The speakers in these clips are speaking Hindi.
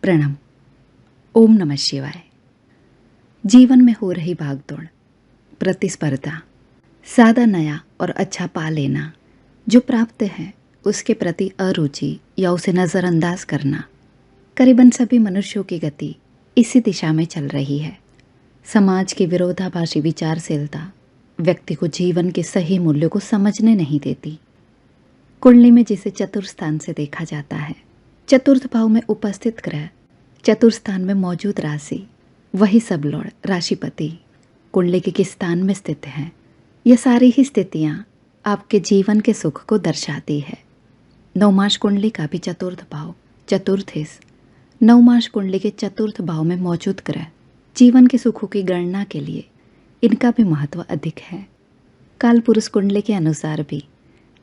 प्रणाम। ओम नमः शिवाय। जीवन में हो रही भागदौड़, प्रतिस्पर्धा, सादा नया और अच्छा पा लेना, जो प्राप्त है उसके प्रति अरुचि या उसे नज़रअंदाज करना, करीबन सभी मनुष्यों की गति इसी दिशा में चल रही है। समाज की विरोधाभासी विचारशीलता व्यक्ति को जीवन के सही मूल्यों को समझने नहीं देती। कुंडली में जिसे चतुर्थ स्थान से देखा जाता है, चतुर्थ भाव में उपस्थित ग्रह, चतुर्थ स्थान में मौजूद राशि, वही सब लॉर्ड राशिपति कुंडली के किस स्थान में स्थित हैं, यह सारी ही स्थितियाँ आपके जीवन के सुख को दर्शाती है। नवमास कुंडली का भी चतुर्थ भाव चतुर्थिस, नवमास कुंडली के चतुर्थ भाव में मौजूद ग्रह जीवन के सुखों की गणना के लिए इनका भी महत्व अधिक है। काल पुरुष कुंडली के अनुसार भी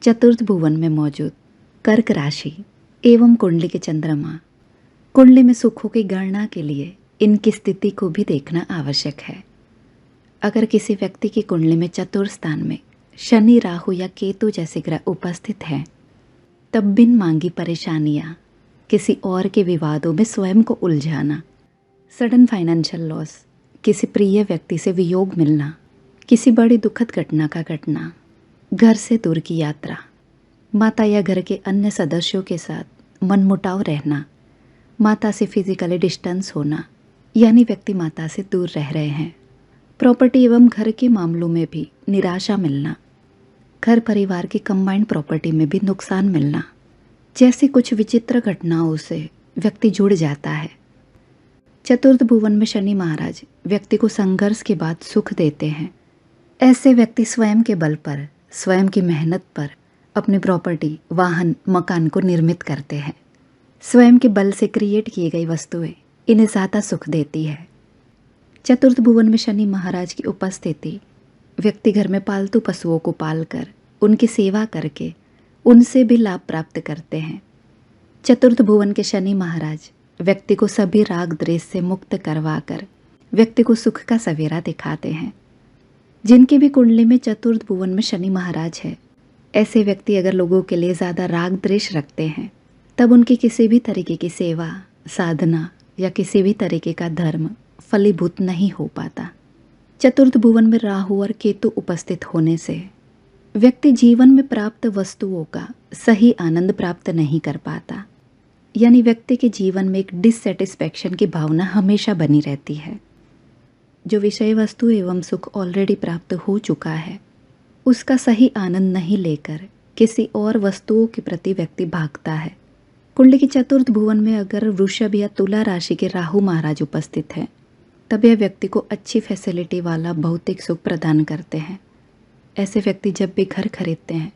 चतुर्थ भुवन में मौजूद कर्क राशि एवं कुंडली के चंद्रमा कुंडली में सुखों की गणना के लिए इनकी स्थिति को भी देखना आवश्यक है। अगर किसी व्यक्ति की कुंडली में चतुर्थ स्थान में शनि, राहु या केतु जैसे ग्रह उपस्थित हैं, तब बिन मांगी परेशानियां, किसी और के विवादों में स्वयं को उलझाना, सडन फाइनेंशियल लॉस, किसी प्रिय व्यक्ति से वियोग मिलना, किसी बड़ी दुखद घटना का घटना, घर से दूर की यात्रा, माता या घर के अन्य सदस्यों के साथ मनमुटाव रहना, माता से फिजिकली डिस्टेंस होना, यानी व्यक्ति माता से दूर रह रहे हैं, प्रॉपर्टी एवं घर के मामलों में भी निराशा मिलना, घर परिवार की कंबाइंड प्रॉपर्टी में भी नुकसान मिलना, जैसी कुछ विचित्र घटनाओं से व्यक्ति जुड़ जाता है। चतुर्थ भुवन में शनि महाराज व्यक्ति को संघर्ष के बाद सुख देते हैं। ऐसे व्यक्ति स्वयं के बल पर, स्वयं की मेहनत पर अपनी प्रॉपर्टी, वाहन, मकान को निर्मित करते हैं। स्वयं के बल से क्रिएट की गई वस्तुएं इन्हें ज़्यादा सुख देती है। चतुर्थ भुवन में शनि महाराज की उपस्थिति व्यक्ति घर में पालतू पशुओं को पालकर उनकी सेवा करके उनसे भी लाभ प्राप्त करते हैं। चतुर्थ भुवन के शनि महाराज व्यक्ति को सभी राग द्वेष से मुक्त करवाकर व्यक्ति को सुख का सवेरा दिखाते हैं। जिनकी भी कुंडली में चतुर्थ भुवन में शनि महाराज है, ऐसे व्यक्ति अगर लोगों के लिए ज़्यादा राग द्वेष रखते हैं, तब उनकी किसी भी तरीके की सेवा, साधना या किसी भी तरीके का धर्म फलीभूत नहीं हो पाता। चतुर्थ भुवन में राहु और केतु उपस्थित होने से व्यक्ति जीवन में प्राप्त वस्तुओं का सही आनंद प्राप्त नहीं कर पाता, यानी व्यक्ति के जीवन में एक डिससेटिस्फैक्शन की भावना हमेशा बनी रहती है। जो विषय वस्तु एवं सुख ऑलरेडी प्राप्त हो चुका है, उसका सही आनंद नहीं लेकर किसी और वस्तुओं के प्रति व्यक्ति भागता है। कुंडली की चतुर्थ भुवन में अगर वृषभ या तुला राशि के राहु महाराज उपस्थित हैं, तब यह व्यक्ति को अच्छी फैसिलिटी वाला भौतिक सुख प्रदान करते हैं। ऐसे व्यक्ति जब भी घर खरीदते हैं,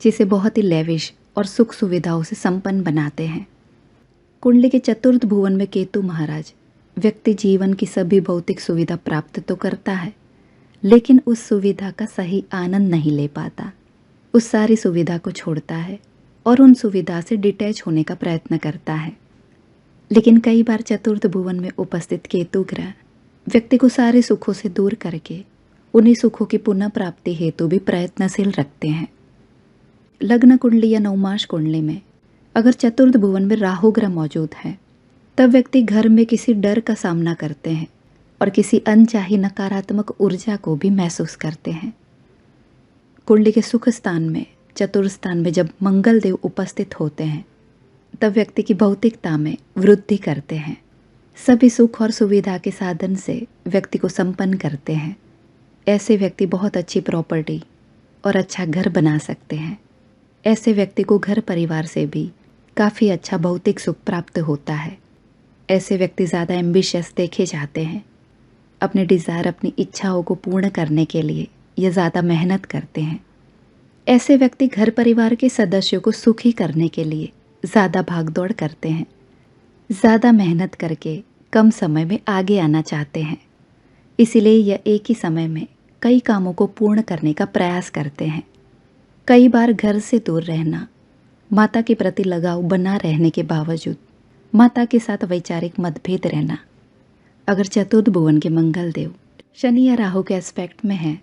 जिसे बहुत ही लेविश और सुख सुविधाओं से संपन्न बनाते हैं। कुंडली के चतुर्थ भुवन में केतु महाराज व्यक्ति जीवन की सभी भौतिक सुविधा प्राप्त तो करता है, लेकिन उस सुविधा का सही आनंद नहीं ले पाता। उस सारी सुविधा को छोड़ता है और उन सुविधा से डिटैच होने का प्रयत्न करता है। लेकिन कई बार चतुर्थ भुवन में उपस्थित केतु ग्रह व्यक्ति को सारे सुखों से दूर करके उन्हीं सुखों की पुनः प्राप्ति हेतु भी प्रयत्नशील रखते हैं। लग्न कुंडली या नवमास कुंडली में अगर चतुर्थ भुवन में राहु ग्रह मौजूद है, तब व्यक्ति घर में किसी डर का सामना करते हैं और किसी अनचाही नकारात्मक ऊर्जा को भी महसूस करते हैं। कुंडली के सुख स्थान में, चतुर्थ स्थान में जब मंगल देव उपस्थित होते हैं, तब व्यक्ति की भौतिकता में वृद्धि करते हैं। सभी सुख और सुविधा के साधन से व्यक्ति को संपन्न करते हैं। ऐसे व्यक्ति बहुत अच्छी प्रॉपर्टी और अच्छा घर बना सकते हैं। ऐसे व्यक्ति को घर परिवार से भी काफ़ी अच्छा भौतिक सुख प्राप्त होता है। ऐसे व्यक्ति ज़्यादा एम्बिशियस देखे जाते हैं। अपने डिज़ायर, अपनी इच्छाओं को पूर्ण करने के लिए ये ज़्यादा मेहनत करते हैं। ऐसे व्यक्ति घर परिवार के सदस्यों को सुखी करने के लिए ज़्यादा भागदौड़ करते हैं। ज़्यादा मेहनत करके कम समय में आगे आना चाहते हैं। इसीलिए यह एक ही समय में कई कामों को पूर्ण करने का प्रयास करते हैं। कई बार घर से दूर रहना, माता के प्रति लगाव बना रहने के बावजूद माता के साथ वैचारिक मतभेद रहना, अगर चतुर्थ भुवन के मंगल देव शनि या राहु के एस्पेक्ट में है,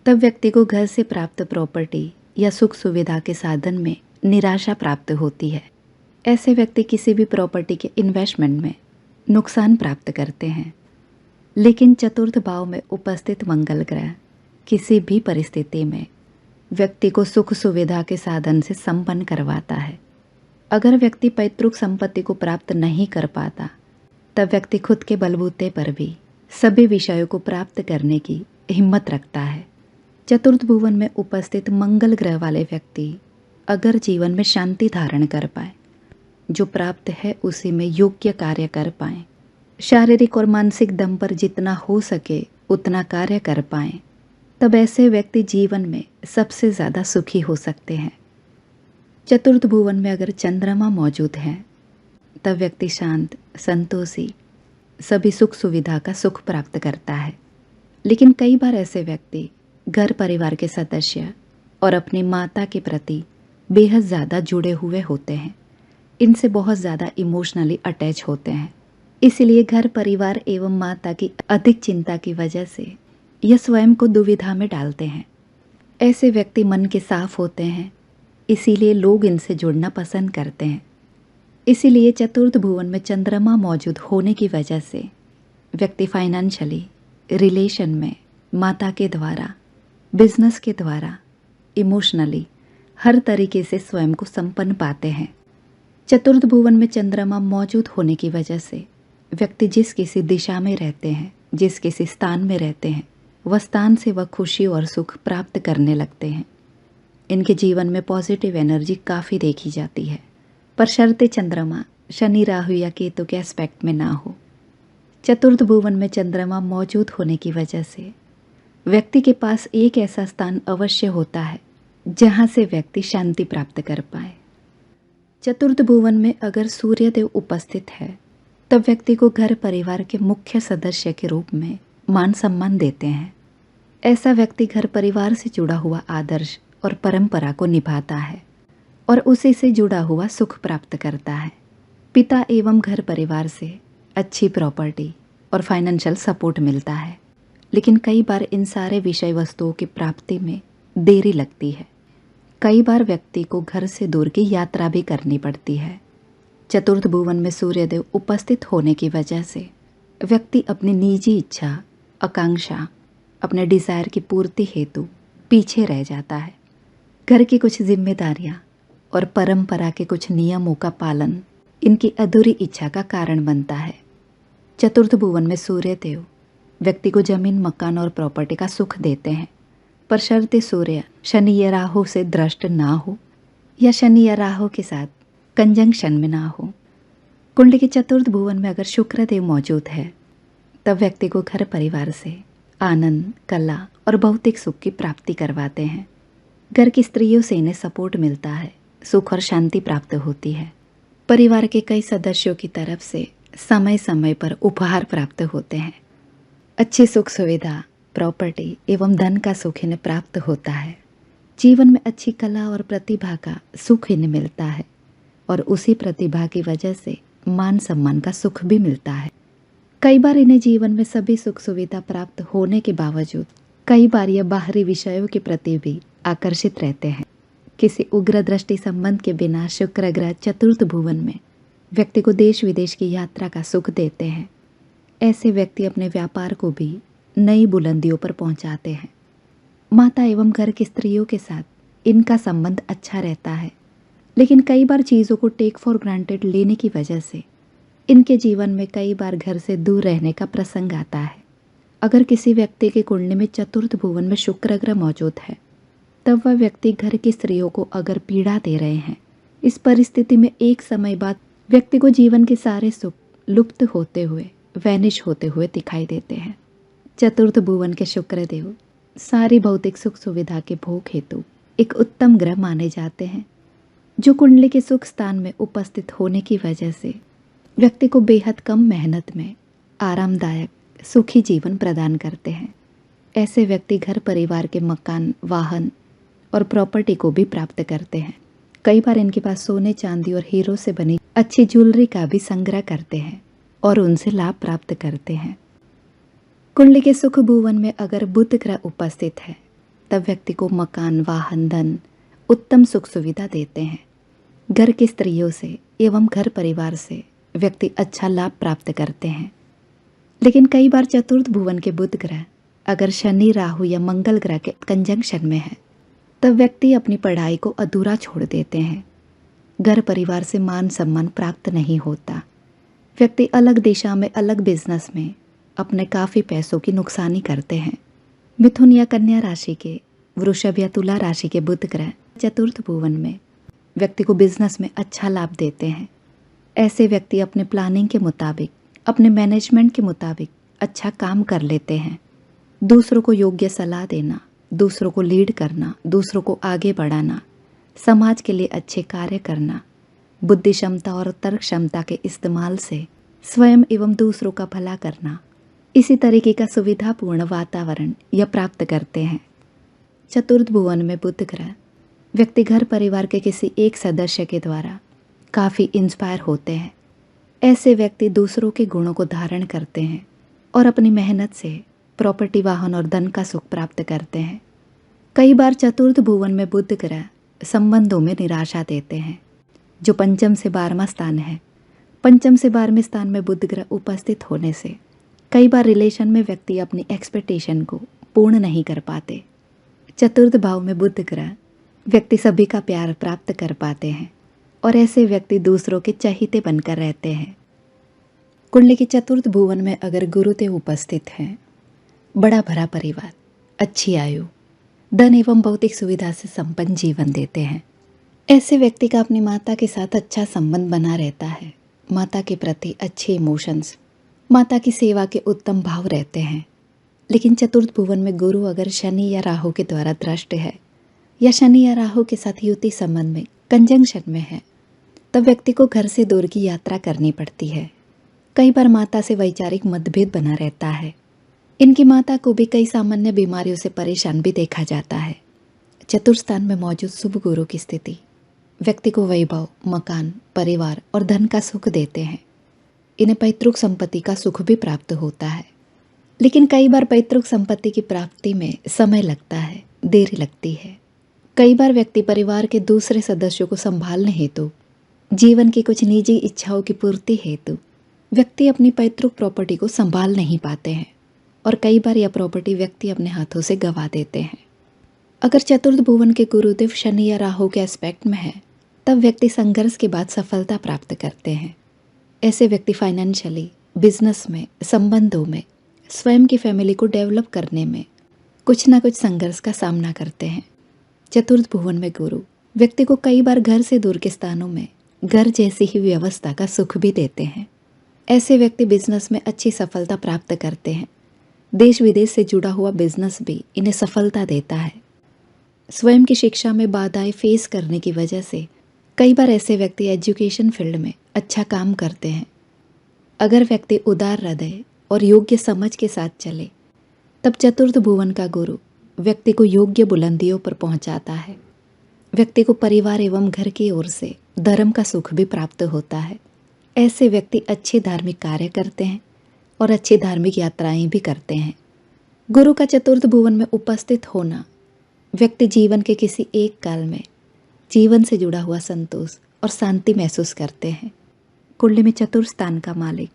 तब व्यक्ति को घर से प्राप्त प्रॉपर्टी या सुख सुविधा के साधन में निराशा प्राप्त होती है। ऐसे व्यक्ति किसी भी प्रॉपर्टी के इन्वेस्टमेंट में नुकसान प्राप्त करते हैं। लेकिन चतुर्थ भाव में उपस्थित मंगल ग्रह किसी भी परिस्थिति में व्यक्ति को सुख सुविधा के साधन से संपन्न करवाता है। अगर व्यक्ति पैतृक संपत्ति को प्राप्त नहीं कर पाता, तब व्यक्ति खुद के बलबूते पर भी सभी विषयों को प्राप्त करने की हिम्मत रखता है। चतुर्थ भुवन में उपस्थित मंगल ग्रह वाले व्यक्ति अगर जीवन में शांति धारण कर पाए, जो प्राप्त है उसी में योग्य कार्य कर पाएं, शारीरिक और मानसिक दम पर जितना हो सके उतना कार्य कर पाएं, तब ऐसे व्यक्ति जीवन में सबसे ज़्यादा सुखी हो सकते हैं। चतुर्थ भुवन में अगर चंद्रमा मौजूद है, तब व्यक्ति शांत, संतोषी, सभी सुख सुविधा का सुख प्राप्त करता है। लेकिन कई बार ऐसे व्यक्ति घर परिवार के सदस्य और अपनी माता के प्रति बेहद ज़्यादा जुड़े हुए होते हैं। इनसे बहुत ज़्यादा इमोशनली अटैच होते हैं। इसलिए घर परिवार एवं माता की अधिक चिंता की वजह से यह स्वयं को दुविधा में डालते हैं। ऐसे व्यक्ति मन के साफ होते हैं, इसीलिए लोग इनसे जुड़ना पसंद करते हैं। इसीलिए चतुर्थ भुवन में चंद्रमा मौजूद होने की वजह से व्यक्ति फाइनेंशियली, रिलेशन में, माता के द्वारा, बिजनेस के द्वारा, इमोशनली हर तरीके से स्वयं को संपन्न पाते हैं। चतुर्थ भुवन में चंद्रमा मौजूद होने की वजह से व्यक्ति जिस किसी दिशा में रहते हैं, जिस किसी स्थान में रहते हैं, वह स्थान से वह खुशी और सुख प्राप्त करने लगते हैं। इनके जीवन में पॉजिटिव एनर्जी काफ़ी देखी जाती है, पर शर्ते चंद्रमा शनि, राहु या केतु के एस्पेक्ट में ना हो। चतुर्थ भुवन में चंद्रमा मौजूद होने की वजह से व्यक्ति के पास एक ऐसा स्थान अवश्य होता है जहाँ से व्यक्ति शांति प्राप्त कर पाए। चतुर्थ भुवन में अगर सूर्यदेव उपस्थित है, तब व्यक्ति को घर परिवार के मुख्य सदस्य के रूप में मान सम्मान देते हैं। ऐसा व्यक्ति घर परिवार से जुड़ा हुआ आदर्श और परंपरा को निभाता है और उसी से जुड़ा हुआ सुख प्राप्त करता है। पिता एवं घर परिवार से अच्छी प्रॉपर्टी और फाइनेंशियल सपोर्ट मिलता है, लेकिन कई बार इन सारे विषय वस्तुओं की प्राप्ति में देरी लगती है। कई बार व्यक्ति को घर से दूर की यात्रा भी करनी पड़ती है। चतुर्थ भुवन में सूर्यदेव उपस्थित होने की वजह से व्यक्ति अपनी निजी इच्छा, आकांक्षा, अपने डिज़ायर की पूर्ति हेतु पीछे रह जाता है। घर की कुछ जिम्मेदारियां और परंपरा के कुछ नियमों का पालन इनकी अधूरी इच्छा का कारण बनता है। चतुर्थ भुवन में सूर्यदेव व्यक्ति को जमीन, मकान और प्रॉपर्टी का सुख देते हैं, पर शर्ते सूर्य शनि या राहु से दृष्ट ना हो या शनि या राहु के साथ कंजंक्शन में ना हो। कुंडली के चतुर्थ भुवन में अगर शुक्रदेव मौजूद है, तब व्यक्ति को घर परिवार से आनंद, कला और भौतिक सुख की प्राप्ति करवाते हैं। घर की स्त्रियों से इन्हें सपोर्ट मिलता है, सुख और शांति प्राप्त होती है। परिवार के कई सदस्यों की तरफ से समय समय पर उपहार प्राप्त होते हैं। अच्छी सुख सुविधा, प्रॉपर्टी एवं धन का सुख इन्हें प्राप्त होता है। जीवन में अच्छी कला और प्रतिभा का सुख इन्हें मिलता है और उसी प्रतिभा की वजह से मान सम्मान का सुख भी मिलता है। कई बार इन्हें जीवन में सभी सुख सुविधा प्राप्त होने के बावजूद कई बार यह बाहरी विषयों के प्रति भी आकर्षित रहते हैं। किसी उग्र दृष्टि संबंध के बिना शुक्र ग्रह चतुर्थ भुवन में व्यक्ति को देश विदेश की यात्रा का सुख देते हैं। ऐसे व्यक्ति अपने व्यापार को भी नई बुलंदियों पर पहुंचाते हैं। माता एवं घर की स्त्रियों के साथ इनका संबंध अच्छा रहता है, लेकिन कई बार चीज़ों को टेक फॉर ग्रांटेड लेने की वजह से इनके जीवन में कई बार घर से दूर रहने का प्रसंग आता है। अगर किसी व्यक्ति की कुंडली में चतुर्थ भुवन में शुक्र ग्रह मौजूद है, तब वह व्यक्ति घर की स्त्रियों को अगर पीड़ा दे रहे हैं, इस परिस्थिति में एक समय बाद व्यक्ति को जीवन के सारे सुख लुप्त होते हुए, वैनिश होते हुए दिखाई देते हैं। चतुर्थ भुवन के शुक्रदेव सारी भौतिक सुख सुविधा के भोग हेतु एक उत्तम ग्रह माने जाते हैं, जो कुंडली के सुख स्थान में उपस्थित होने की वजह से व्यक्ति को बेहद कम मेहनत में आरामदायक सुखी जीवन प्रदान करते हैं। ऐसे व्यक्ति घर परिवार के मकान, वाहन और प्रॉपर्टी को भी प्राप्त करते हैं। कई बार इनके पास सोने, चांदी और हीरो से बनी अच्छी ज्वेलरी का भी संग्रह करते हैं और उनसे लाभ प्राप्त करते हैं। कुंडली के सुख भुवन में अगर बुध ग्रह उपस्थित है, तब व्यक्ति को मकान, वाहन, धन, उत्तम सुख सुविधा देते हैं। घर की स्त्रियों से एवं घर परिवार से व्यक्ति अच्छा लाभ प्राप्त करते हैं। लेकिन कई बार चतुर्थ भुवन के बुध ग्रह अगर शनि, राहु या मंगल ग्रह के कंजंक्शन में है, तब व्यक्ति अपनी पढ़ाई को अधूरा छोड़ देते हैं। घर परिवार से मान सम्मान प्राप्त नहीं होता। व्यक्ति अलग दिशा में, अलग बिजनेस में अपने काफ़ी पैसों की नुकसानी करते हैं। मिथुन या कन्या राशि के, वृषभ या तुला राशि के बुध ग्रह चतुर्थ भुवन में व्यक्ति को बिजनेस में अच्छा लाभ देते हैं। ऐसे व्यक्ति अपने प्लानिंग के मुताबिक, अपने मैनेजमेंट के मुताबिक अच्छा काम कर लेते हैं। दूसरों को योग्य सलाह देना, दूसरों को लीड करना, दूसरों को आगे बढ़ाना, समाज के लिए अच्छे कार्य करना, बुद्धि क्षमता और तर्क क्षमता के इस्तेमाल से स्वयं एवं दूसरों का भला करना, इसी तरीके का सुविधापूर्ण वातावरण यह प्राप्त करते हैं। चतुर्थ भुवन में बुध ग्रह व्यक्ति घर परिवार के किसी एक सदस्य के द्वारा काफ़ी इंस्पायर होते हैं। ऐसे व्यक्ति दूसरों के गुणों को धारण करते हैं और अपनी मेहनत से प्रॉपर्टी, वाहन और धन का सुख प्राप्त करते हैं। कई बार चतुर्थ भुवन में बुध ग्रह संबंधों में निराशा देते हैं। जो पंचम से 12वां स्थान है, पंचम से 12वें स्थान में बुध ग्रह उपस्थित होने से कई बार रिलेशन में व्यक्ति अपनी एक्सपेक्टेशन को पूर्ण नहीं कर पाते। चतुर्थ भाव में बुध ग्रह व्यक्ति सभी का प्यार प्राप्त कर पाते हैं और ऐसे व्यक्ति दूसरों के चहेते बनकर रहते हैं। कुंडली के चतुर्थ भुवन में अगर गुरुदेव उपस्थित हैं, बड़ा भरा परिवार, अच्छी आयु, धन एवं भौतिक सुविधा से संपन्न जीवन देते हैं। ऐसे व्यक्ति का अपनी माता के साथ अच्छा संबंध बना रहता है। माता के प्रति अच्छे इमोशंस, माता की सेवा के उत्तम भाव रहते हैं। लेकिन चतुर्थ भुवन में गुरु अगर शनि या राहु के द्वारा दृष्ट है या शनि या राहु के साथ युति संबंध में कंजंक्शन में है, तब व्यक्ति को घर से दूर की यात्रा करनी पड़ती है। कई बार माता से वैचारिक मतभेद बना रहता है। इनकी माता को भी कई सामान्य बीमारियों से परेशान भी देखा जाता है। चतुर्थ स्थान में मौजूद शुभ गुरु की स्थिति व्यक्ति को वैभव, मकान, परिवार और धन का सुख देते हैं। इन्हें पैतृक संपत्ति का सुख भी प्राप्त होता है। लेकिन कई बार पैतृक संपत्ति की प्राप्ति में समय लगता है, देरी लगती है। कई बार व्यक्ति परिवार के दूसरे सदस्यों को संभालने हेतु, जीवन की कुछ निजी इच्छाओं की पूर्ति हेतु व्यक्ति अपनी पैतृक प्रॉपर्टी को संभाल नहीं पाते हैं और कई बार यह प्रॉपर्टी व्यक्ति अपने हाथों से गंवा देते हैं। अगर चतुर्थ भुवन के गुरुदेव शनि या राहु के एस्पेक्ट में है, तब व्यक्ति संघर्ष के बाद सफलता प्राप्त करते हैं। ऐसे व्यक्ति फाइनेंशियली, बिजनेस में, संबंधों में, स्वयं की फैमिली को डेवलप करने में कुछ ना कुछ संघर्ष का सामना करते हैं। चतुर्थ भुवन में गुरु व्यक्ति को कई बार घर से दूर के स्थानों में घर जैसी ही व्यवस्था का सुख भी देते हैं। ऐसे व्यक्ति बिजनेस में अच्छी सफलता प्राप्त करते हैं। देश विदेश से जुड़ा हुआ बिजनेस भी इन्हें सफलता देता है। स्वयं की शिक्षा में बाधाएं फेस करने की वजह से कई बार ऐसे व्यक्ति एजुकेशन फील्ड में अच्छा काम करते हैं। अगर व्यक्ति उदार हृदय और योग्य समझ के साथ चले, तब चतुर्थ भुवन का गुरु व्यक्ति को योग्य बुलंदियों पर पहुंचाता है। व्यक्ति को परिवार एवं घर की ओर से धर्म का सुख भी प्राप्त होता है। ऐसे व्यक्ति अच्छे धार्मिक कार्य करते हैं और अच्छी धार्मिक यात्राएं भी करते हैं। गुरु का चतुर्थ भुवन में उपस्थित होना व्यक्ति जीवन के किसी एक काल में जीवन से जुड़ा हुआ संतोष और शांति महसूस करते हैं। कुंडली में चतुर्थ स्थान का मालिक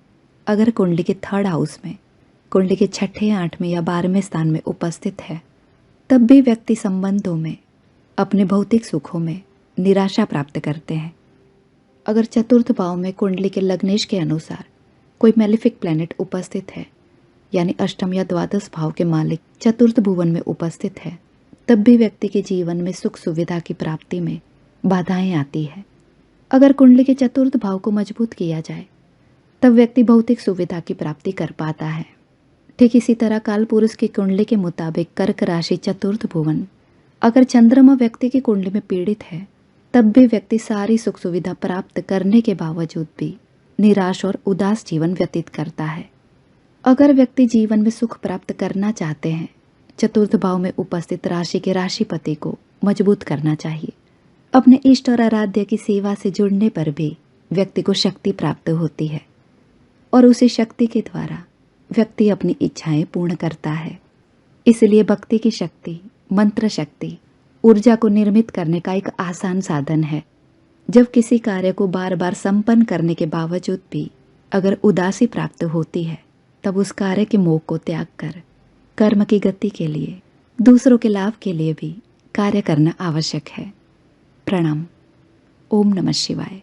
अगर कुंडली के थर्ड हाउस में, कुंडली के छठे, 8वें या 12वें स्थान में उपस्थित है, तब भी व्यक्ति संबंधों में, अपने भौतिक सुखों में निराशा प्राप्त करते हैं। अगर चतुर्थ भाव में कुंडली के लग्नेश के अनुसार कोई मैलिफिक प्लैनेट उपस्थित है, यानी अष्टम या द्वादश भाव के मालिक चतुर्थ भुवन में उपस्थित है, तब भी व्यक्ति के जीवन में सुख सुविधा की प्राप्ति में बाधाएं आती है। अगर कुंडली के चतुर्थ भाव को मजबूत किया जाए, तब व्यक्ति भौतिक सुविधा की प्राप्ति कर पाता है। ठीक इसी तरह काल पुरुष की कुंडली के मुताबिक कर्क राशि चतुर्थ भुवन अगर चंद्रमा व्यक्ति की कुंडली में पीड़ित है, तब भी व्यक्ति सारी सुख सुविधा प्राप्त करने के बावजूद भी निराश और उदास जीवन व्यतीत करता है। अगर व्यक्ति जीवन में सुख प्राप्त करना चाहते हैं, चतुर्थ भाव में उपस्थित राशि के राशिपति को मजबूत करना चाहिए। अपने इष्ट और आराध्य की सेवा से जुड़ने पर भी व्यक्ति को शक्ति प्राप्त होती है और उसी शक्ति के द्वारा व्यक्ति अपनी इच्छाएं पूर्ण करता है। इसलिए भक्ति की शक्ति, मंत्र शक्ति, ऊर्जा को निर्मित करने का एक आसान साधन है। जब किसी कार्य को बार बार संपन्न करने के बावजूद भी अगर उदासी प्राप्त होती है, तब उस कार्य के मोह को त्याग कर कर्म की गति के लिए, दूसरों के लाभ के लिए भी कार्य करना आवश्यक है। प्रणाम। ओम नमः शिवाय।